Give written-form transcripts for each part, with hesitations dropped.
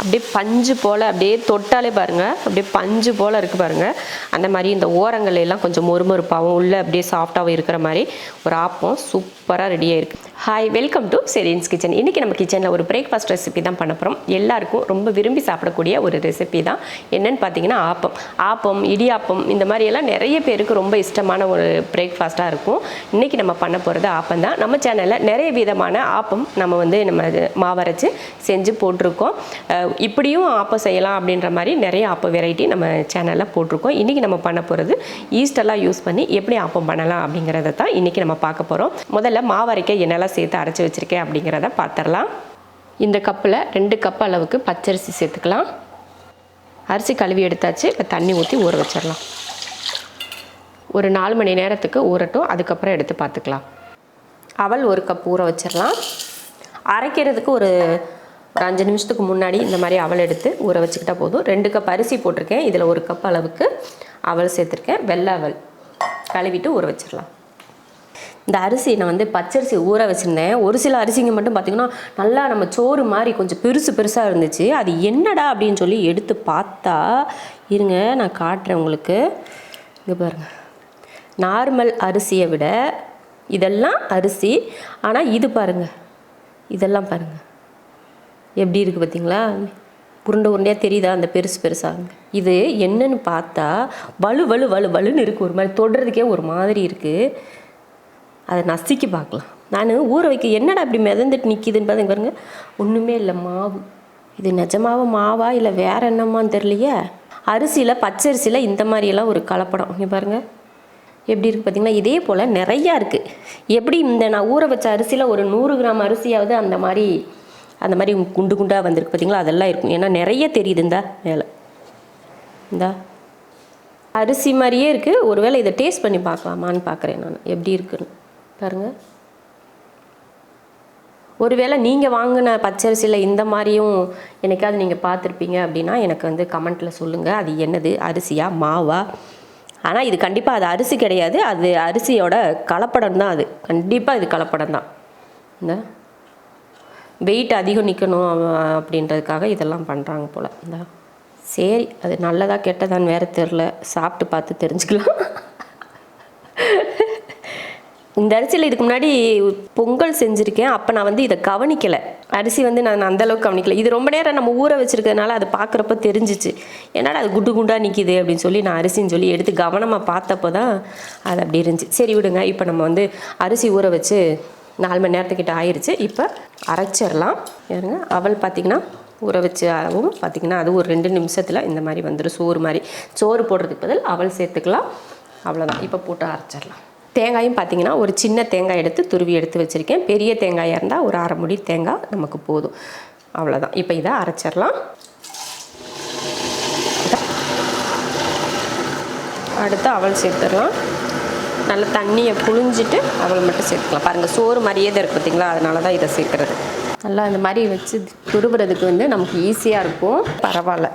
அப்படியே பஞ்சு போல், அப்படியே தொட்டாலே பாருங்கள் அப்படியே பஞ்சு போல் இருக்குது பாருங்கள். அந்த மாதிரி இந்த ஓரங்கள் எல்லாம் கொஞ்சம் மொறுமொறுப்பாகவும் உள்ளே அப்படியே சாஃப்டாகவும் இருக்கிற மாதிரி ஒரு ஆப்பம் சூப்பராக ரெடியாக இருக்குது. Hi, welcome to Sereen's kitchen. இன்றைக்கி நம்ம கிச்சனில் ஒரு பிரேக்ஃபாஸ்ட் ரெசிபி தான் பண்ண போகிறோம். எல்லாருக்கும் ரொம்ப விரும்பி சாப்பிடக்கூடிய ஒரு ரெசிபி தான். என்னென்னு பார்த்தீங்கன்னா ஆப்பம், இடியாப்பம் இந்த மாதிரியெல்லாம் நிறைய பேருக்கு ரொம்ப இஷ்டமான ஒரு பிரேக்ஃபாஸ்ட்டாக இருக்கும். இன்றைக்கி நம்ம பண்ண போகிறது ஆப்பம் தான். நம்ம சேனலில் நிறைய விதமான ஆப்பம் நம்ம மாவரைச்சி செஞ்சு போட்டிருக்கோம். இப்படியும் ஆப்பம் செய்யலாம் அப்படின்ற மாதிரி நிறைய ஆப்ப வெரைட்டி நம்ம சேனலில் போட்டிருக்கோம். இன்றைக்கி நம்ம பண்ண போகிறது ஈஸ்டெல்லாம் யூஸ் பண்ணி எப்படி ஆப்பம் பண்ணலாம் அப்படிங்கிறத தான் இன்றைக்கி நம்ம பார்க்க போகிறோம். முதல்ல மாவரைக்க என்னெல்லாம் சேர்த்து அரைச்சி வச்சுருக்கேன் அப்படிங்கிறத பார்த்துடலாம். இந்த கப்பில் 2 கப் அளவுக்கு பச்சரிசி சேர்த்துக்கலாம். அரிசி கழுவி எடுத்தாச்சு. இப்போ தண்ணி ஊற்றி ஊற வச்சிடலாம். ஒரு 4 மணி நேரத்துக்கு ஊறட்டும். அதுக்கப்புறம் எடுத்து பார்த்துக்கலாம். அவல் 1 கப் ஊற வச்சிடலாம். அரைக்கிறதுக்கு ஒரு 5 நிமிஷத்துக்கு முன்னாடி இந்த மாதிரி அவல் எடுத்து ஊற வச்சுக்கிட்டா போதும். 2 கப் அரிசி போட்டிருக்கேன். இதில் 1 கப் அளவுக்கு அவல் சேர்த்துருக்கேன். வெள்ளை அவல் கழுவிட்டு ஊற வச்சிடலாம். இந்த அரிசி நான் பச்சரிசி ஊற வச்சுருந்தேன். ஒரு சில அரிசிங்க மட்டும் பார்த்திங்கன்னா நல்லா நம்ம சோறு மாதிரி கொஞ்சம் பெருசாக இருந்துச்சு. அது என்னடா அப்படின்னு சொல்லி எடுத்து பார்த்தா, இருங்க நான் காட்டுறேன் உங்களுக்கு. இங்கே பாருங்கள், நார்மல் அரிசியை விட இதெல்லாம் அரிசி, ஆனால் இது பாருங்கள், இதெல்லாம் பாருங்கள் எப்படி இருக்குது பார்த்தீங்களா? உருண்டையாக தெரியுதா? அந்த பெருசாகுங்க. இது என்னன்னு பார்த்தா வலுன்னு இருக்குது. ஒரு மாதிரி தொடுறதுக்கே ஒரு மாதிரி இருக்குது. அதை நசுக்கி பார்க்கலாம். நான் ஊற வைக்க என்னடா இப்படி மிதந்துட்டு நிற்கிதுன்னு பார்த்து பாருங்க. ஒன்றுமே இல்லை, மாவு. இது நிஜமாவ மாவா இல்லை வேறு என்னம்மான்னு தெரியலையே. அரிசியில் பச்சரிசியில் இந்த மாதிரியெல்லாம் ஒரு கலப்படம். இங்கே பாருங்கள் எப்படி இருக்குது பார்த்தீங்களா? இதே போல் நிறையா இருக்குது. எப்படி நான் ஊற வச்ச அரிசியில் ஒரு 100 கிராம் அரிசியாவது அந்த மாதிரி குண்டு குண்டாக வந்திருக்கு பார்த்தீங்களா? அதெல்லாம் இருக்கும். ஏன்னா நிறைய தெரியுது இந்த மேலே. இந்த அரிசி மாதிரியே இருக்குது. ஒருவேளை இதை டேஸ்ட் பண்ணி பார்க்கலாமான்னு பார்க்குறேன் நான், எப்படி இருக்குன்னு பாருங்கள். ஒருவேளை நீங்கள் வாங்கின பச்சரிசியில் இந்த மாதிரியும் என்னைக்காவது நீங்கள் பார்த்துருப்பீங்க அப்படின்னா எனக்கு கமெண்ட்டில் சொல்லுங்கள். அது என்னது, அரிசியா மாவா? ஆனால் இது கண்டிப்பாக அது அரிசி கிடையாது. அது அரிசியோட கலப்படம் தான். அது கண்டிப்பாக இது கலப்படம் தான். இந்த வெயிட் அதிகம் நிற்கணும் அப்படின்றதுக்காக இதெல்லாம் பண்ணுறாங்க போல். இந்த சரி, அது நல்லதா கெட்டதான்னு வேறு தெரில. சாப்பிட்டு பார்த்து தெரிஞ்சுக்கலாம். இந்த அரிசியில் இதுக்கு முன்னாடி பொங்கல் செஞ்சுருக்கேன். அப்போ நான் இதை கவனிக்கலை. அரிசி நான் அந்தளவுக்கு கவனிக்கலை. இது ரொம்ப நேரம் நம்ம ஊற வச்சுருக்கிறதுனால அது பார்க்குறப்ப தெரிஞ்சிச்சு. என்னடா அது குண்டாக நிற்கிது அப்படின்னு சொல்லி நான் அரிசின்னு சொல்லி எடுத்து கவனமாக பார்த்தப்போ தான் அது அப்படி இருந்துச்சு. சரி விடுங்க. இப்போ நம்ம அரிசி ஊற வச்சு 4 மணி நேரத்துக்கிட்ட ஆயிடுச்சு. இப்போ அரைச்சிடலாம். ஏறுங்க. அவல் பார்த்திங்கன்னா ஊற வச்சு பார்த்திங்கன்னா அது ஒரு 2 நிமிஷத்தில் இந்த மாதிரி வந்துடும். சோறு போடுறதுக்கு பதில் அவல் சேர்த்துக்கலாம். அவ்வளோதான். இப்போ போட்டு அரைச்சிடலாம். தேங்காயும் பார்த்திங்கன்னா ஒரு சின்ன தேங்காய் எடுத்து துருவி எடுத்து வச்சுருக்கேன். பெரிய தேங்காயாக இருந்தால் ஒரு 1/2 முடி தேங்காய் நமக்கு போதும். அவ்வளோதான். இப்போ இதை அரைச்சிடலாம். அடுத்து அவல் சேர்த்துடலாம். நல்லா தண்ணியை புழிஞ்சிட்டு அவள் மட்டும் சேர்த்துக்கலாம். பாருங்கள், சோறு மாதிரியே தான் இருக்குது பார்த்திங்களா? அதனால தான் இதை சேர்க்குறது. நல்லா இந்த மாதிரி வச்சு துருவுறதுக்கு நமக்கு ஈஸியாக இருக்கும். பரவாயில்ல.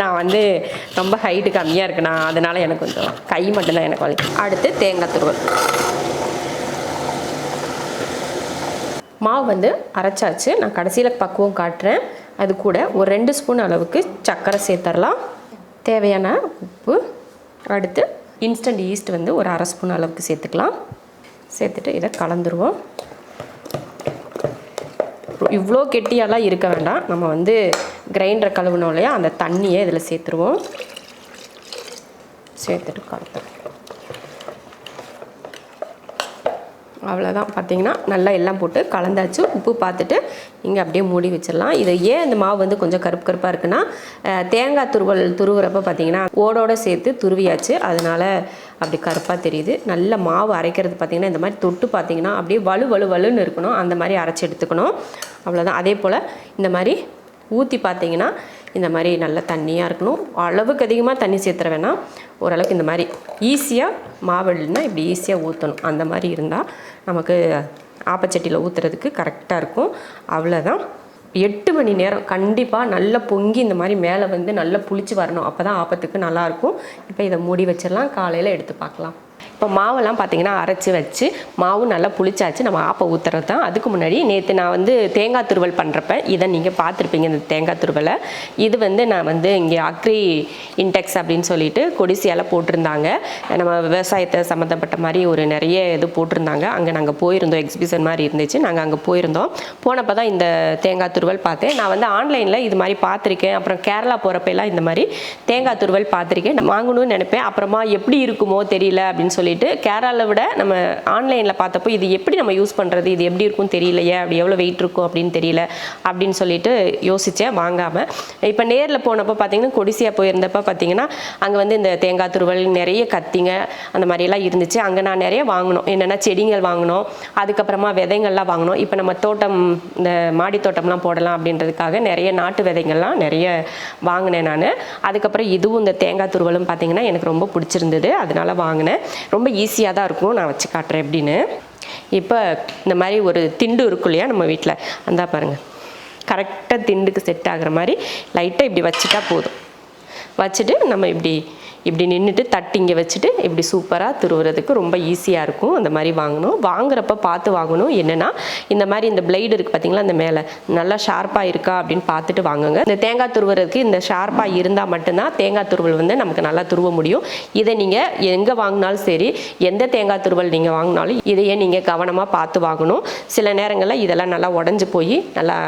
நான் ரொம்ப ஹைட்டு கம்மியாக இருக்குண்ணா, அதனால் எனக்கு கொஞ்சம் கை மட்டும்தான் எனக்கு வலி. அடுத்து தேங்காய் துருவல். மாவு அரைச்சாச்சு. நான் கடைசியில் பக்குவம் காட்டுறேன். அது கூட ஒரு 2 ஸ்பூன் அளவுக்கு சர்க்கரை சேர்த்துடலாம். தேவையான உப்பு. அடுத்து இன்ஸ்டன்ட் ஈஸ்ட் ஒரு 1/2 ஸ்பூன் அளவுக்கு சேர்த்துக்கலாம். சேர்த்துட்டு இதை கலந்துருவோம். இவ்வளோ கெட்டியாலாம் இருக்க வேண்டாம். நம்ம கிரைண்டரை கழுவினோம் இல்லையா, அந்த தண்ணியை இதில் சேர்த்துருவோம். சேர்த்துட்டு கலந்துருவோம். அவ்வளோதான். பார்த்திங்கன்னா நல்லா எல்லாம் போட்டு கலந்தாச்சு. உப்பு பார்த்துட்டு இங்கே அப்படியே மூடி வச்சிடலாம். இது ஏன் இந்த மாவு கொஞ்சம் கருப்பாக இருக்குன்னா, தேங்காய் துருவுறப்ப பார்த்திங்கன்னா ஓடோடு சேர்த்து துருவியாச்சு. அதனால் அப்படி கருப்பாக தெரியுது. நல்ல மாவு அரைக்கிறது பார்த்திங்கன்னா இந்த மாதிரி தொட்டு பார்த்திங்கன்னா அப்படியே வலுன்னு இருக்கணும். அந்த மாதிரி அரைச்சி எடுத்துக்கணும். அவ்வளோதான். அதே போல் இந்த மாதிரி ஊற்றி பார்த்திங்கன்னா இந்த மாதிரி நல்ல தண்ணியாக இருக்கணும். அளவுக்கு அதிகமாக தண்ணி சேர்த்துற வேணாம். ஓரளவுக்கு இந்த மாதிரி ஈஸியாக மாவெள்னா இப்படி ஈஸியாக ஊற்றணும். அந்த மாதிரி இருந்தால் நமக்கு ஆப்பச்சட்டியில் ஊற்றுறதுக்கு கரெக்டாக இருக்கும். அவ்வளோதான். 8 மணி நேரம் கண்டிப்பாக நல்லா பொங்கி இந்த மாதிரி மேலே நல்லா புளிச்சு வரணும். அப்போ தான் ஆப்பத்துக்கு நல்லாயிருக்கும். இப்போ இதை மூடி வச்சிடலாம். காலையில் எடுத்து பார்க்கலாம். இப்போ மாவெல்லாம் பார்த்திங்கன்னா அரைச்சி வச்சு மாவு நல்லா புளிச்சாச்சு, நம்ம ஆப்பை ஊற்றுறது தான். அதுக்கு முன்னாடி நேற்று நான் வந்து தேங்காய் துருவல் பண்ணுறப்ப இதை நீங்கள் பார்த்துருப்பீங்க. இந்த தேங்காய் துருவலை இது வந்து நான் வந்து இங்கே அக்ரி இன்டெக்ஸ் அப்படின்னு சொல்லிட்டு கொடிசியால் போட்டிருந்தாங்க. நம்ம விவசாயத்தை சம்மந்தப்பட்ட மாதிரி ஒரு நிறைய இது போட்டிருந்தாங்க. அங்கே நாங்கள் போயிருந்தோம், எக்ஸிபிஷன் மாதிரி இருந்துச்சு. நாங்கள் அங்கே போயிருந்தோம். போனப்போ தான் இந்த தேங்காய் துருவல் பார்த்தேன். நான் வந்து ஆன்லைனில் இது மாதிரி பார்த்துருக்கேன். அப்புறம் கேரளா போகிறப்பெல்லாம் இந்த மாதிரி தேங்காய் துருவல் பார்த்துருக்கேன். வாங்கணும்னு நினைப்பேன். அப்புறமா எப்படி இருக்குமோ தெரியல அப்படின்னு சொல்லிட்டு கேரளாவை விட நம்ம ஆன்லைனில் பார்த்தப்போ இது எப்படி நம்ம யூஸ் பண்ணுறது, இது எப்படி இருக்கும் தெரியலையே, அப்படி எவ்வளோ வெயிட் இருக்கும் அப்படின்னு தெரியல அப்படின்னு சொல்லிட்டு யோசித்தேன் வாங்காமல். இப்போ நேரில் போனப்போ பார்த்தீங்கன்னா கொடிசியா போயிருந்தப்போ பார்த்தீங்கன்னா அங்கே வந்து இந்த தேங்காய் துருவல் நிறைய கத்திங்க அந்த மாதிரியெல்லாம் இருந்துச்சு. அங்கே நான் நிறைய வாங்கினோம். என்னென்னா செடிகள் வாங்கினோம், அதுக்கப்புறமா விதைங்கள்லாம் வாங்கினோம். இப்போ நம்ம தோட்டம் இந்த மாடி தோட்டம்லாம் போடலாம் அப்படின்றதுக்காக நிறைய நாட்டு விதைங்கள்லாம் நிறைய வாங்கினேன் நான். அதுக்கப்புறம் இதுவும் இந்த தேங்காய் துருவலும் பார்த்திங்கன்னா எனக்கு ரொம்ப பிடிச்சிருந்தது, அதனால வாங்கினேன். ரொம்ப ஈஸியாக தான் இருக்கும், நான் வச்சு காட்டுறேன் எப்படின்னு. இப்போ இந்த மாதிரி ஒரு திண்டு இருக்கும் இல்லையா நம்ம வீட்டில், அந்த பாருங்கள் கரெக்டாக திண்டுக்கு செட் ஆகிற மாதிரி லைட்டாக இப்படி வச்சுட்டா போதும். வச்சுட்டு நம்ம இப்படி நின்றுட்டு தட்டி இங்கே வச்சுட்டு இப்படி சூப்பராக துருவுறதுக்கு ரொம்ப ஈஸியாக இருக்கும். அந்த மாதிரி வாங்கணும். வாங்குறப்ப பார்த்து வாங்கணும். என்னென்னா இந்த மாதிரி இந்த பிளேடு இருக்குது பார்த்தீங்களா, இந்த மேலே நல்லா ஷார்ப்பாக இருக்கா அப்படின்னு பார்த்துட்டு வாங்குங்க. இந்த தேங்காய் துருவுறதுக்கு இந்த ஷார்ப்பாக இருந்தால் மட்டும்தான் தேங்காய் துருவல் வந்து நமக்கு நல்லா துருவ முடியும். இதை நீங்கள் எங்கே வாங்கினாலும் சரி, எந்த தேங்காய் துருவல் நீங்கள் வாங்கினாலும் இதையே நீங்கள் கவனமாக பார்த்து வாங்கணும். சில நேரங்களில் இதெல்லாம் நல்லா உடஞ்சி போய் நல்லா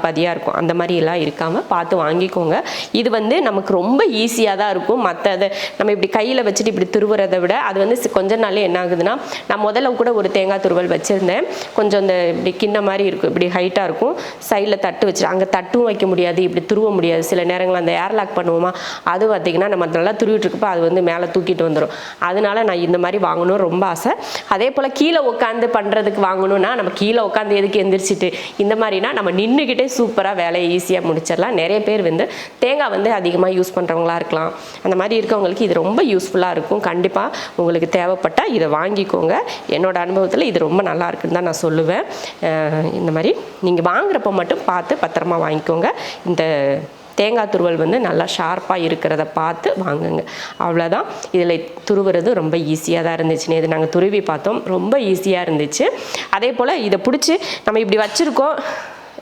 பாதியாக இருக்கும். அந்த மாதிரி எல்லாம் இருக்காமல் பார்த்து வாங்கிக்கோங்க. இது வந்து நமக்கு ரொம்ப ஈஸியாக தான் இருக்கும். மற்றதை நம்ம இப்படி கையில் வச்சுட்டு இப்படி துருவுறதை விட அது வந்து கொஞ்ச நாளே என்ன ஆகுதுன்னா, நான் முதல்ல கூட ஒரு தேங்காய் துருவல் வச்சுருந்தேன். கொஞ்சம் இந்த இப்படி கிண்ண மாதிரி இருக்கும், இப்படி ஹைட்டாக இருக்கும். சைடில் தட்டு வச்சுட்டு அங்கே தட்டும் வைக்க முடியாது, இப்படி துருவ முடியாது. சில நேரங்கள் அந்த ஏர்லாக் பண்ணுவோமா, அது பார்த்திங்கன்னா நம்ம நல்லா துருவிட்டு இருக்கப்போ அது வந்து மேலே தூக்கிட்டு வந்துடும். அதனால நான் இந்த மாதிரி வாங்கணும் ரொம்ப ஆசை. அதே போல் கீழே உட்காந்து பண்ணுறதுக்கு வாங்கணும்னா, நம்ம கீழே உட்காந்து எதுக்கு எந்திரிச்சிட்டு, இந்த மாதிரினா நம்ம நின்றுக்கிட்டே சூப்பராக வேலையை ஈஸியாக முடிச்சிடலாம். நிறைய பேர் வந்து தேங்காய் வந்து அதிகமாக யூஸ் பண்ணுறவங்களா இருக்கலாம். அந்த மாதிரி இருக்கவங்களுக்கு இது ரொம்ப யூஸ்ஃபுல்லாக இருக்கும். கண்டிப்பாக உங்களுக்கு தேவைப்பட்டால் இதை வாங்கிக்கோங்க. என்னோடய அனுபவத்தில் இது ரொம்ப நல்லா இருக்குன்னு தான் நான் சொல்லுவேன். இந்த மாதிரி நீங்கள் வாங்குறப்ப மட்டும் பார்த்து பத்திரமா வாங்கிக்கோங்க. இந்த தேங்காய் துருவல் வந்து நல்லா ஷார்ப்பாக இருக்கிறத பார்த்து வாங்குங்க. அவ்வளோதான். இதில் துருவுறது ரொம்ப ஈஸியாக தான் இருந்துச்சுன்னு இது நாங்கள் துருவி பார்த்தோம், ரொம்ப ஈஸியாக இருந்துச்சு. அதே போல் இதை பிடிச்சி நம்ம இப்படி வச்சுருக்கோம்,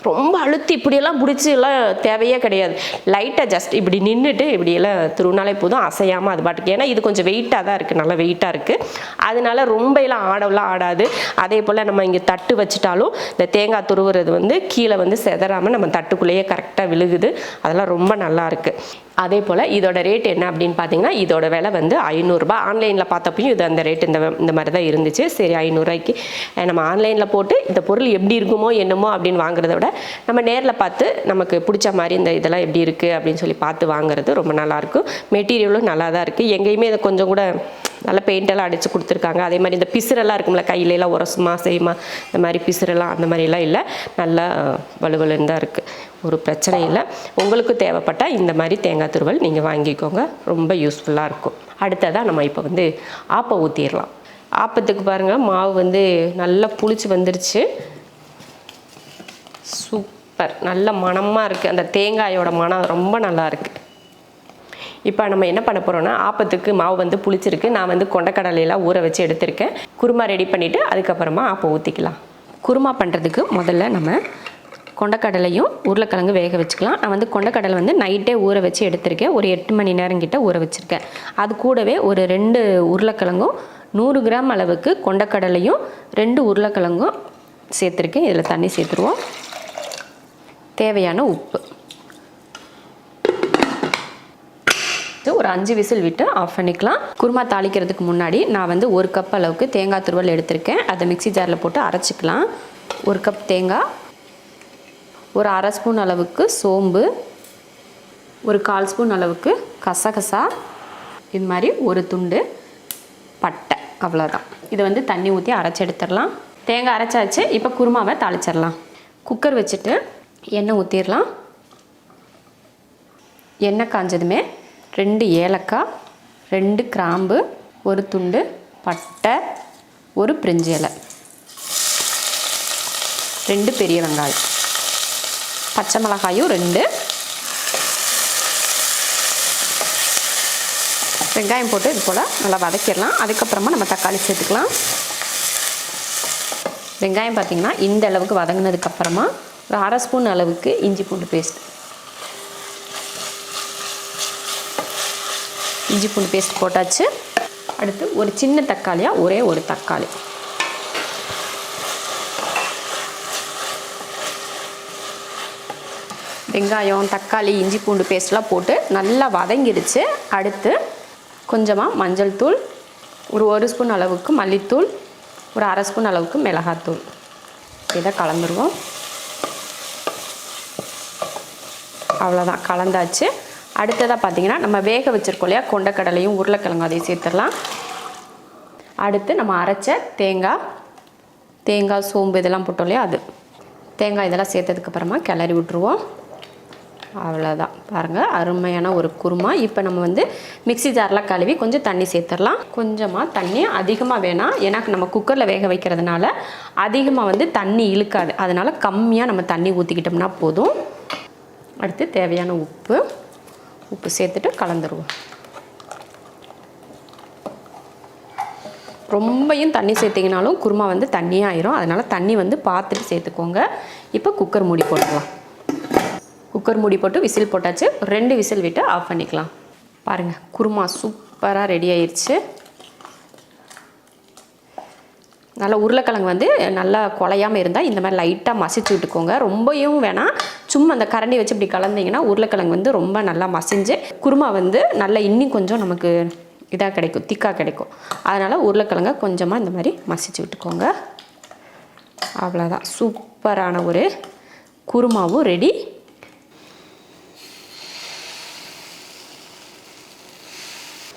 ரொம்ப அழுத்தி இப்படியெல்லாம் பிடிச்சி எல்லாம் தேவையே கிடையாது. லைட்டாக ஜஸ்ட் இப்படி நின்றுட்டு இப்படியெல்லாம் துருவினாலே போதும், அசையாமல் அது பாட்டுக்கு. ஏன்னா இது கொஞ்சம் வெயிட்டாக தான் இருக்குது, நல்லா வெயிட்டாக இருக்குது. அதனால ரொம்ப எல்லாம் ஆடலாம் ஆடாது. அதே போல் நம்ம இங்கே தட்டு வச்சுட்டாலும் இந்த தேங்காய் துருவுறது வந்து கீழே வந்து செதறாமல் நம்ம தட்டுக்குள்ளேயே கரெக்டாக விழுகுது. அதெல்லாம் ரொம்ப நல்லா இருக்குது. அதே போல் இதோட ரேட் என்ன அப்படின்னு பார்த்தீங்கன்னா, இதோட விலை வந்து 500 ரூபாய். ஆன்லைனில் பார்த்தப்பையும் இது அந்த ரேட் இந்த மாதிரி தான் இருந்துச்சு. சரி 500 ரூபாய்க்கு நம்ம ஆன்லைனில் போட்டு இந்த பொருள் எப்படி இருக்குமோ என்னமோ அப்படின்னு வாங்குறத விட நம்ம நேரில் பார்த்து நமக்கு பிடிச்ச மாதிரி இந்த இதெல்லாம் எப்படி இருக்குது அப்படின்னு சொல்லி பார்த்து வாங்குறது ரொம்ப நல்லாயிருக்கும். மெட்டீரியலும் நல்லா தான் இருக்குது. எங்கேயுமே இதை கொஞ்சம் கூட நல்லா பெயிண்டெல்லாம் அடித்து கொடுத்துருக்காங்க. அதே மாதிரி இந்த பிசுரெல்லாம் இருக்கும்ல, கையிலலாம் உரசுமா செய்யுமா, இந்த மாதிரி பிசுரெல்லாம் அந்த மாதிரிலாம் இல்லை, நல்லா வலுவலுன்னு தான் இருக்குது. ஒரு பிரச்சனை இல்லை. உங்களுக்கு தேவைப்பட்டால் இந்த மாதிரி தேங்காய் துருவல் நீங்கள் வாங்கிக்கோங்க, ரொம்ப யூஸ்ஃபுல்லாக இருக்கும். அடுத்ததாக நம்ம இப்போ வந்து ஆப்பை ஊற்றிடலாம். ஆப்பத்துக்கு பாருங்கள், மாவு வந்து நல்லா புளிச்சு வந்துருச்சு. சூப்பர், நல்ல மணமாக இருக்குது. அந்த தேங்காயோட மணம் ரொம்ப நல்லா இருக்குது. இப்போ நம்ம என்ன பண்ண போகிறோம்னா, ஆப்பத்துக்கு மாவு வந்து புளிச்சிருக்கு. நான் வந்து கொண்டக்கடலையெல்லாம் ஊற வச்சு எடுத்திருக்கேன். குருமா ரெடி பண்ணிவிட்டு அதுக்கப்புறமா ஆப்பை ஊற்றிக்கலாம். குருமா பண்ணுறதுக்கு முதல்ல நம்ம கொண்டக்கடலையும் உருளைக்கிழங்கு வேக வச்சுக்கலாம். நான் வந்து கொண்டக்கடலை வந்து நைட்டே ஊற வச்சு எடுத்திருக்கேன். ஒரு 8 மணி நேரம் கிட்ட ஊற வச்சுருக்கேன். அது கூடவே ஒரு 2 உருளைக்கிழங்கும் 100 கிராம் அளவுக்கு கொண்டக்கடலையும் 2 உருளைக்கிழங்கும் சேர்த்துருக்கேன். இதில் தண்ணி சேர்த்துருவோம். தேவையான உப்பு, ஒரு 5 விசில் விட்டு ஆஃப் பண்ணிக்கலாம். குருமா தாளிக்கிறதுக்கு முன்னாடி நான் வந்து 1 கப் அளவுக்கு தேங்காய் துருவல் எடுத்திருக்கேன். அதை மிக்ஸி ஜாரில் போட்டு அரைச்சிக்கலாம். 1 கப் தேங்காய், ஒரு 1/2 ஸ்பூன் அளவுக்கு சோம்பு, ஒரு 1/4 ஸ்பூன் அளவுக்கு கசகசா, இது மாதிரி ஒரு துண்டு பட்டை, அவ்வளோதான். இதை வந்து தண்ணி ஊற்றி அரைச்சி எடுத்துடலாம். தேங்காய் அரைச்சாச்சு. இப்போ குருமாவை தாளிச்சிடலாம். குக்கர் வச்சுட்டு எண்ணெய் ஊற்றிடலாம். எண்ணெய் காஞ்சதுமே 2 ஏலக்காய், 2 கிராம்பு, ஒரு துண்டு பட்டை, ஒரு பிரிஞ்சி இலை, 2 பெரிய வெங்காயம், பச்சை மிளகாயும் 2, வெங்காயம் போட்டு இது போல் நல்லா வதக்கிடலாம். அதுக்கப்புறமா நம்ம தக்காளி சேர்த்துக்கலாம். வெங்காயம் பார்த்திங்கன்னா இந்த அளவுக்கு வதங்கினதுக்கப்புறமா ஒரு 1/2 ஸ்பூன் அளவுக்கு இஞ்சி பூண்டு பேஸ்ட் போட்டாச்சு. அடுத்து ஒரு சின்ன தக்காளியாக ஒரே ஒரு தக்காளி, வெங்காயம் தக்காளி இஞ்சி பூண்டு பேஸ்ட்லாம் போட்டு நல்லா வதங்கிடுச்சு. அடுத்து கொஞ்சமாக மஞ்சள் தூள், ஒரு 1 ஸ்பூன் அளவுக்கு மல்லித்தூள், ஒரு 1/2 ஸ்பூன் அளவுக்கு மிளகாத்தூள் இதை கலந்துருவோம். அவ்வளோதான், கலந்தாச்சு. அடுத்ததாக பார்த்திங்கன்னா நம்ம வேக வச்சுருக்கோம் இல்லையா கொண்டக்கடலையும் உருளைக்கிழங்கு, அதையும் சேர்த்துடலாம். அடுத்து நம்ம அரைச்ச தேங்காய் சோம்பு இதெல்லாம் போட்டோம் இல்லையா அது தேங்காய் இதெல்லாம் சேர்த்ததுக்கப்புறமா கிளறி விட்டுருவோம். அவ்வளோதான், பாருங்கள் அருமையான ஒரு குருமா. இப்போ நம்ம வந்து மிக்ஸி ஜாரில் கழுவி கொஞ்சம் தண்ணி சேர்த்துடலாம். கொஞ்சமாக தண்ணி, அதிகமாக வேணாம், ஏன்னா நம்ம குக்கரில் வேக வைக்கிறதுனால அதிகமாக வந்து தண்ணி இழுக்காது. அதனால் கம்மியாக நம்ம தண்ணி ஊற்றிக்கிட்டோம்னா போதும். அடுத்து தேவையான உப்பு சேர்த்துட்டு கலந்துருவோம். ரொம்பையும் தண்ணி சேர்த்திங்கனாலும் குருமா வந்து தண்ணியாக ஆயிரும். அதனால் தண்ணி வந்து பார்த்துட்டு சேர்த்துக்கோங்க. இப்போ குக்கர் மூடி போட்டுக்கலாம். குக்கர் மூடி போட்டு விசில் போட்டாச்சு. 2 விசில் விட்டு ஆஃப் பண்ணிக்கலாம். பாருங்கள் குருமா சூப்பராக ரெடி ஆயிடுச்சு. நல்லா உருளைக்கிழங்கு வந்து நல்லா குலையாமல் இருந்தால் இந்த மாதிரி லைட்டாக மசிச்சு விட்டுக்கோங்க. ரொம்பவும் வேணாம், சும்மா அந்த கரண்டி வச்சு இப்படி கலந்தீங்கன்னா உருளைக்கிழங்கு வந்து ரொம்ப நல்லா மசிஞ்சு குருமா வந்து நல்லா இன்னும் கொஞ்சம் நமக்கு இதாக கிடைக்கும், திக்காக கிடைக்கும். அதனால் உருளைக்கிழங்க கொஞ்சமாக இந்த மாதிரி மசிச்சு விட்டுக்கோங்க. அவ்வளோதான், சூப்பரான ஒரு குருமாவும் ரெடி.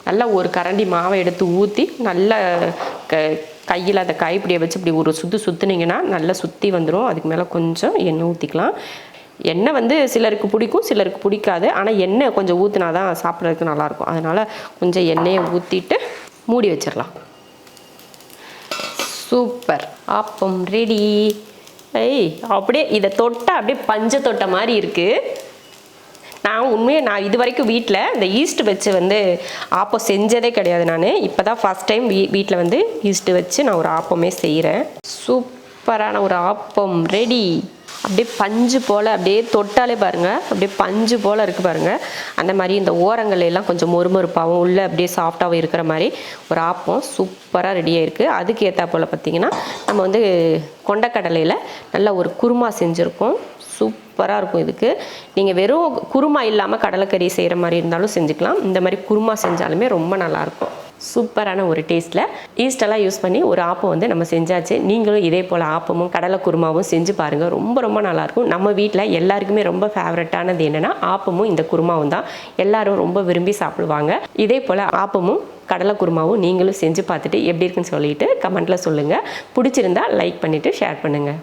நல்லா ஒரு கரண்டி மாவை எடுத்து ஊற்றி நல்லா கையில் அந்த கைப்பிடியை வச்சு இப்படி ஒரு சுற்றுனீங்கன்னா நல்லா சுற்றி வந்துடும். அதுக்கு மேலே கொஞ்சம் எண்ணெய் ஊற்றிக்கலாம். எண்ணெய் வந்து சிலருக்கு பிடிக்கும், சிலருக்கு பிடிக்காது. ஆனால் எண்ணெய் கொஞ்சம் ஊற்றினா தான் சாப்பிட்றதுக்கு நல்லாயிருக்கும். அதனால் கொஞ்சம் எண்ணெயை ஊற்றிட்டு மூடி வச்சிடலாம். Super, appam ready. அப்படியே இதை தொட்டால் அப்படியே பஞ்ச தொட்ட மாதிரி இருக்குது. நான் இது வரைக்கும் வீட்டில் இந்த ஈஸ்ட் வச்சு வந்து ஆப்பம் செஞ்சதே கிடையாது. நான் இப்போ தான் ஃபஸ்ட் டைம் வீட்டில் வந்து ஈஸ்ட்டு வச்சு நான் ஒரு ஆப்பமே செய்கிறேன். சூப்பரான ஒரு ஆப்பம் ரெடி. அப்படியே பஞ்சு போல், அப்படியே தொட்டாலே பாருங்கள் அப்படியே பஞ்சு போல் இருக்குது பாருங்கள். அந்த மாதிரி இந்த ஓரங்கள் எல்லாம் கொஞ்சம் மொறுமொறுப்பாகவும் உள்ளே அப்படியே சாஃப்டாகவும் இருக்கிற மாதிரி ஒரு ஆப்பம் சூப்பராக ரெடியாக இருக்குது. அதுக்கு ஏற்றா போல் பார்த்திங்கன்னா நம்ம வந்து கொண்டக்கடலையில் நல்ல ஒரு குருமா செஞ்சுருக்கோம். சூப்பராக இருக்கும். இதுக்கு நீங்கள் வெறும் குருமா இல்லாமல் கடலைக்கறி செய்கிற மாதிரி இருந்தாலும் செஞ்சுக்கலாம். இந்த மாதிரி குருமா செஞ்சாலுமே ரொம்ப நல்லாயிருக்கும். சூப்பரான ஒரு டேஸ்ட்டில் ஈஸ்டெல்லாம் யூஸ் பண்ணி ஒரு ஆப்பம் வந்து நம்ம செஞ்சாச்சு. நீங்களும் இதே போல் ஆப்பமும் கடலை குருமாவும் செஞ்சு பாருங்கள், ரொம்ப ரொம்ப நல்லாயிருக்கும். நம்ம வீட்டில் எல்லாருக்குமே ரொம்ப ஃபேவரட்டானது என்னென்னா ஆப்பமும் இந்த குருமாவும் தான். எல்லோரும் ரொம்ப விரும்பி சாப்பிடுவாங்க. இதே போல் ஆப்பமும் கடலை குருமாவும் நீங்களும் செஞ்சு பார்த்துட்டு எப்படி இருக்குன்னு சொல்லிட்டு கமெண்ட்டில் சொல்லுங்கள். பிடிச்சிருந்தா லைக் பண்ணிவிட்டு ஷேர் பண்ணுங்கள்.